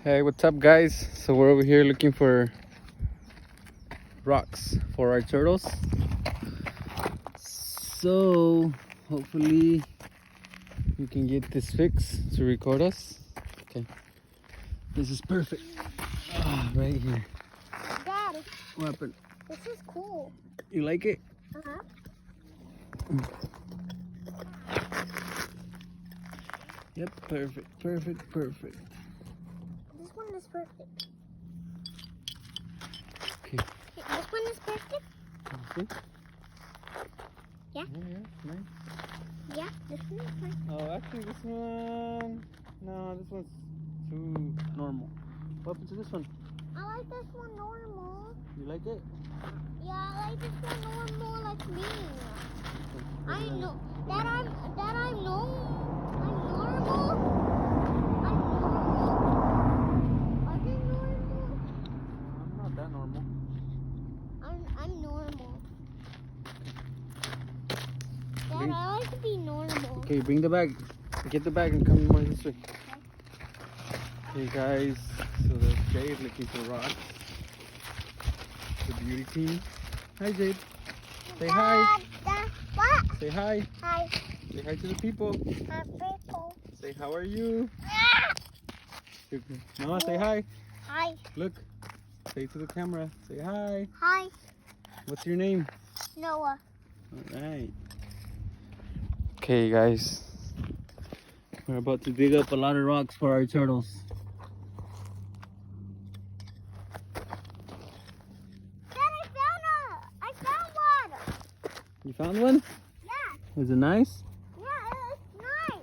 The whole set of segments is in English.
Hey, what's up, guys? So we're over here looking for rocks for our turtles. So hopefully we can get this fixed to record us. Okay, this is perfect. Right here. Dad, What happened? this is cool. You like it? Uh-huh. Yep, perfect. This one is perfect. Okay. This one is perfect? See? Yeah? Yeah, nice. Yeah, this one is perfect. Oh, actually, this one. No, this one's too normal. What happened to this one? I like this one normal. You like it? Yeah, I like this one normal like me. Okay. I know that I'm normal. I'm normal. Are you normal? I'm not that normal. I'm normal. Dad, I like to be normal. Okay, bring the bag. Get the bag and come more this way. Okay, guys. So there's Jade looking for rocks. The beauty team. Hi, Jade. Say hi. Dad, what? Say hi. Hi. Say hi to the people. People. Say how are you? Mama, say hi. Hi. Look. Say to the camera. Say hi. Hi. What's your name? Noah. All right. Okay, guys. We're about to dig up a lot of rocks for our turtles. Dad, I found one. You found one? Yeah. Is it nice? Yeah, it's nice.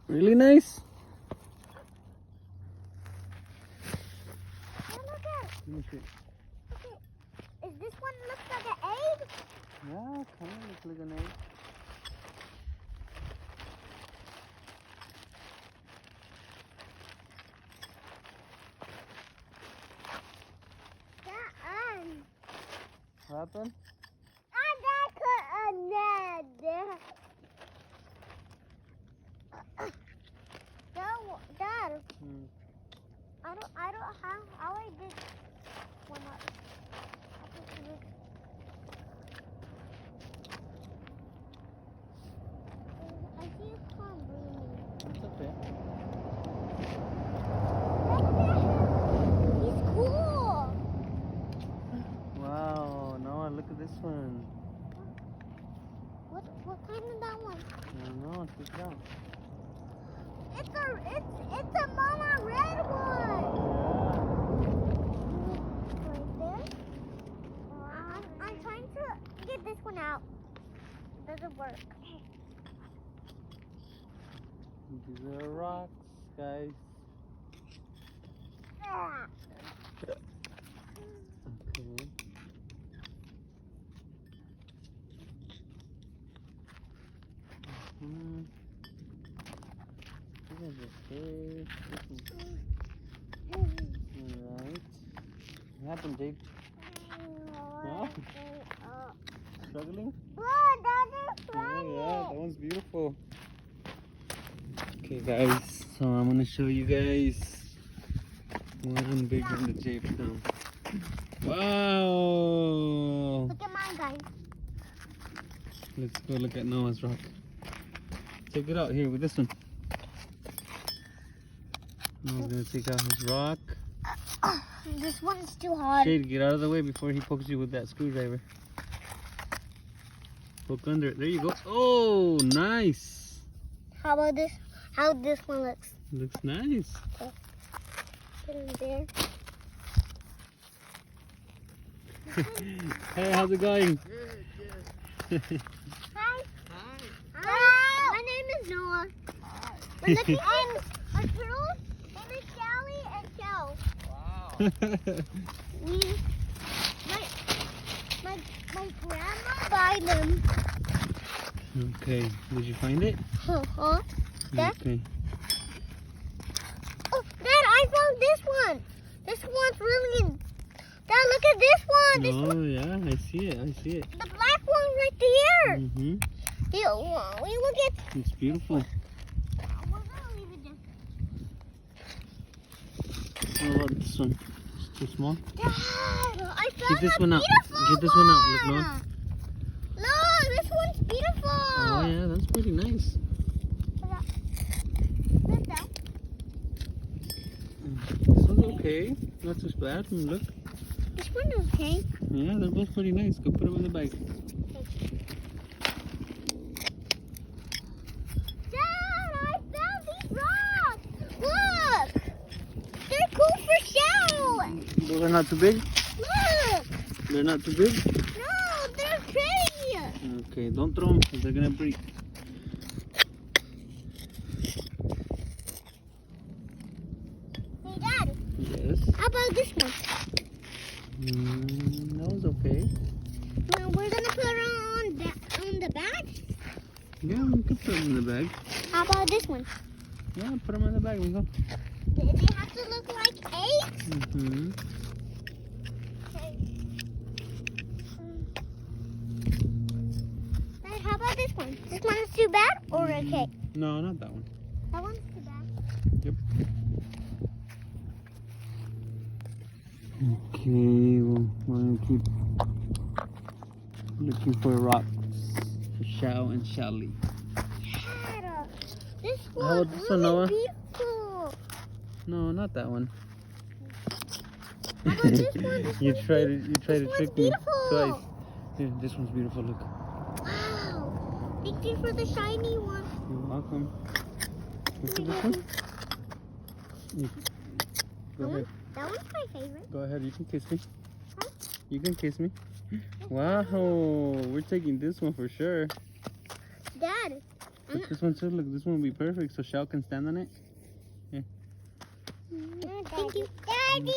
Really nice? Hey, look at it. Let me see. Okay. Is this one looks like an egg? Yeah, kind of looks like an egg. What happened? I got a net. Dad, I don't how I did one up. I see a car breathing. It's okay. He's cool. Wow, Noah, look at this one. What kind is that one? I don't know, check it out. It's a mama red one. Right there. I'm trying to get this one out. It doesn't work. These are rocks, guys. Okay. Alright. What happened, Jade? Huh? Struggling? Look, that is Oh yeah, that one's beautiful. Okay, guys, so I'm gonna show you guys one big one that Jade found. Wow! Look at mine, guys. Let's go look at Noah's rock. Take it out here with this one. Noah's gonna take out his rock. This one's too hard. Jade, get out of the way before he pokes you with that screwdriver. Poke under it. There you go. Oh, nice. How about this? How this one looks? Looks nice. Put it there. Hey, how's it going? Good. Hi. Hi. My name is Noah. We're looking at our turtles. Name is Sally and Joe. Wow. My grandma buy them. Okay, did you find it? Huh? Dad? Okay. Oh, Dad, I found this one. This one's really. Dad, look at this one. This one. Yeah, I see it. The black one right there. Mm-hmm. We look at. It's beautiful. We're gonna leave it there. What about this one? It's too small. Dad, I found Get this a one out. beautiful Get this one out. Look, Noah. Look, this one's beautiful. Oh yeah, that's pretty nice. Look that. This one's okay. Not too bad. Look. This one is okay. Yeah, they're both pretty nice. Go put them in the bag. Dad, I found these rocks. Look, they're cool for show. They're not too big? Look, They're not too big? no, they're pretty. Okay, don't throw them because they're going to break. Hey, Dad, Yes. how about this one? That was okay. Well, we're gonna put it on the bag. Yeah, we can put them in the bag. How about this one? Yeah, put them in the bag. We go. They have to look like eggs. Mm-hmm. Okay. Dad, how about this one? This one is too bad or okay? No, not that one. That one's too bad. Yep. Okay, well, we're going to keep looking for rocks for Shao and Shelly. Dad, this How one about this one, Noah? beautiful. No, not that one. How about this one? This you one's tried to this trick one's me beautiful. twice. Here, this one's beautiful. Look. Wow. Thank you for the shiny one. You're welcome. Look at this one. Yeah. Go ahead. That one's my favorite. Go ahead. You can kiss me. Huh? You can kiss me. Wow, we're taking this one for sure. Dad. Look, this one too. Look, this one will be perfect. So Shao can stand on it. Thank you. Daddy!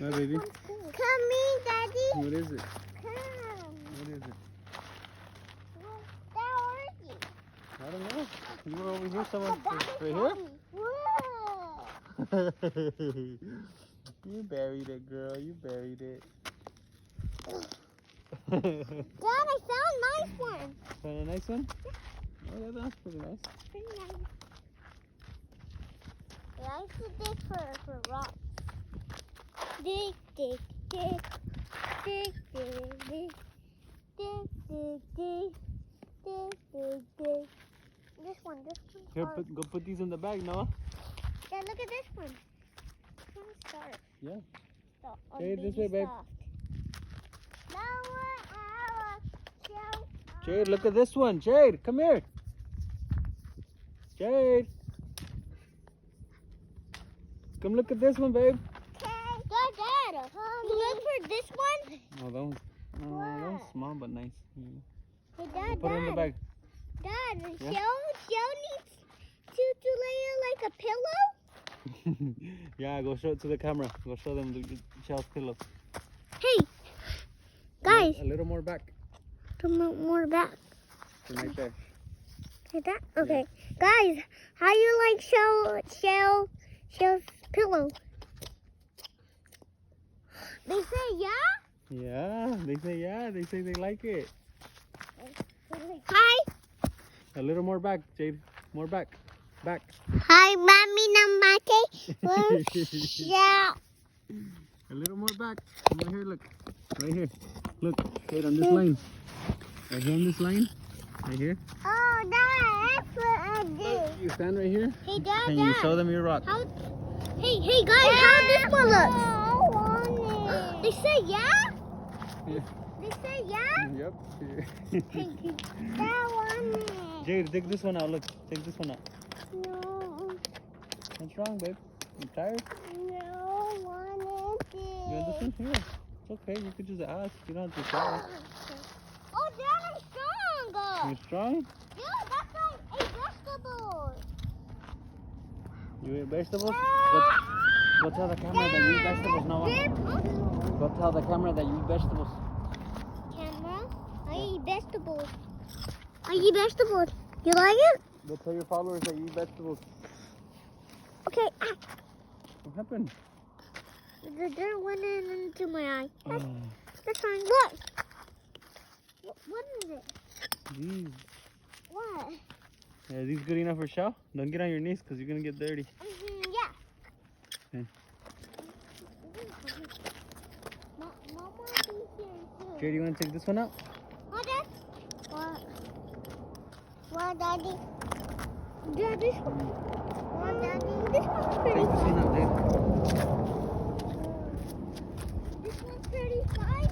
Bye, baby. Come here, Daddy. What is it? Come. What is it? Where are you? I don't know. You were over here. Someone right here. You buried it, girl. You buried it. Dad, I found a nice one. Found a nice one? Oh, yeah, that's pretty nice. Pretty nice. Yeah, I used to dig for rocks. Dig, dig, dig. Dig, dig, dig. Dig, dig, dig. Dig, dig, dig. This one. Here, go put these in the bag, Noah. Yeah, look at this one. This one's soft. Yeah. So, Okay, this way, babe. Jade, look at this one. Jade, come here. Jade. Come look at this one, babe. Dad, look for this one. Oh, that one's small but nice. Hey, Dad, Put it in the bag. Dad, Yeah? Shell needs to lay it like a pillow. Yeah, go show it to the camera. Go show them the Shell's pillow. Hey, guys. A little more back. More back. Right there. Like that? Okay. Guys, how you like Shell's pillow? They say yeah? Yeah, they say yeah. They say they like it. Hi. A little more back, Jade. More back. Back. Hi, Mommy Namate. Shell. A little more back. Come right here, look. Right here. Look, right on this line. Right here on this line. Right here. Oh, Dad, that's what I do. You stand right here. Hey, Dad, And you show them your rock. Hey, guys, how this one looks? I want it. They say yeah? Yeah. They say yeah? Yep. Thank you. I want it. Jade, take this one out. Look, take this one out. No. What's wrong, babe? You tired? No, I want it. You want this one? Here. It's okay. You could just ask. You don't have to try. Oh, Dad, I'm strong. You're strong? Yeah, that's like a vegetable. You eat vegetables? Go tell the camera that you eat vegetables, Noah. Go tell the camera that you eat vegetables. Camera? I eat vegetables. I eat vegetables. You like it? Go tell your followers that you eat vegetables. Okay. What happened? The dirt went into my eye. Oh, That's fine. Look. What is it? these. What? Yeah, are these good enough for Shao? Don't get on your knees because you're going to get dirty. Yeah. Okay. Mama be here too. Jade, you want to take this one out? What, Dad? What, Daddy? Daddy? What, Daddy? This one's pretty Take this one fun. out, Jade. This one's pretty fun.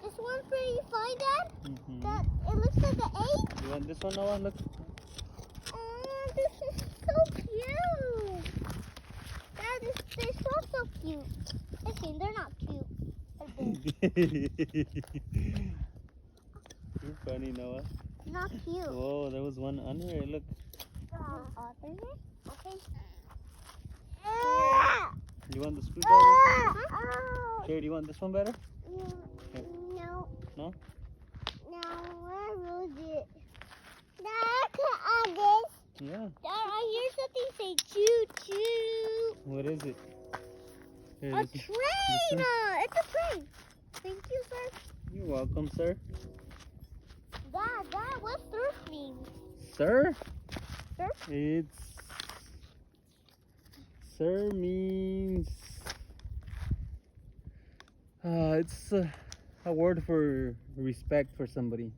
This one's pretty fun, Dad. Mm-hmm. That it looks like an egg. You want this one, Noah? Look. Oh, this is so cute. Dad, they're so cute. Okay, they're not cute. They're big. You're funny, Noah. Not cute. Whoa, there was one under it. Look. Okay. You want the screwdriver? Oh. Jade, you want this one better? No. No? No, I moved it. Dad, I can add this. Yeah. Dad, I hear something say choo choo. What is it? Here, A this is- train! this It's a train. Thank you, sir. You're welcome, sir. Dad, what's surf mean? Sir? Sir? Sir means it's a word for respect for somebody.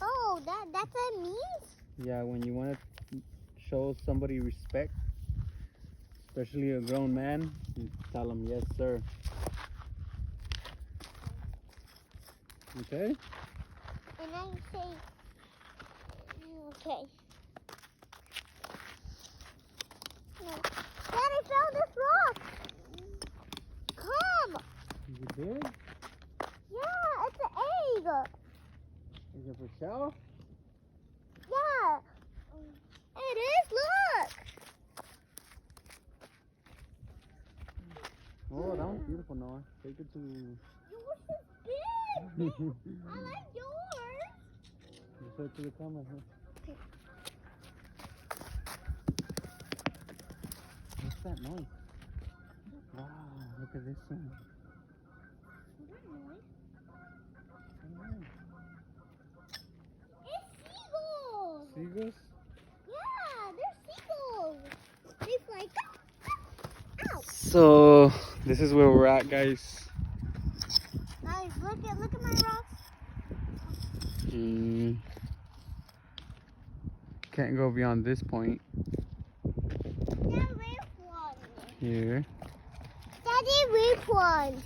Oh, that's what it means? Yeah, when you want to show somebody respect, especially a grown man, you tell them yes, sir. Okay? And I say, okay. No. Dad, I found this rock. Come. You did? Yeah, it's an egg. Is it for show? Yeah. It is, look. Oh, that one's beautiful, Noah. Take it to... Yours is big. I like yours. Just show it to the camera. Huh? What's that noise? Wow, look at this one. It's seagulls. Seagulls? Yeah, they're seagulls. They fly. Ow. So, this is where we're at, guys. Guys, look at my rocks. Can't go beyond this point Dad, which one? here. Daddy, which one?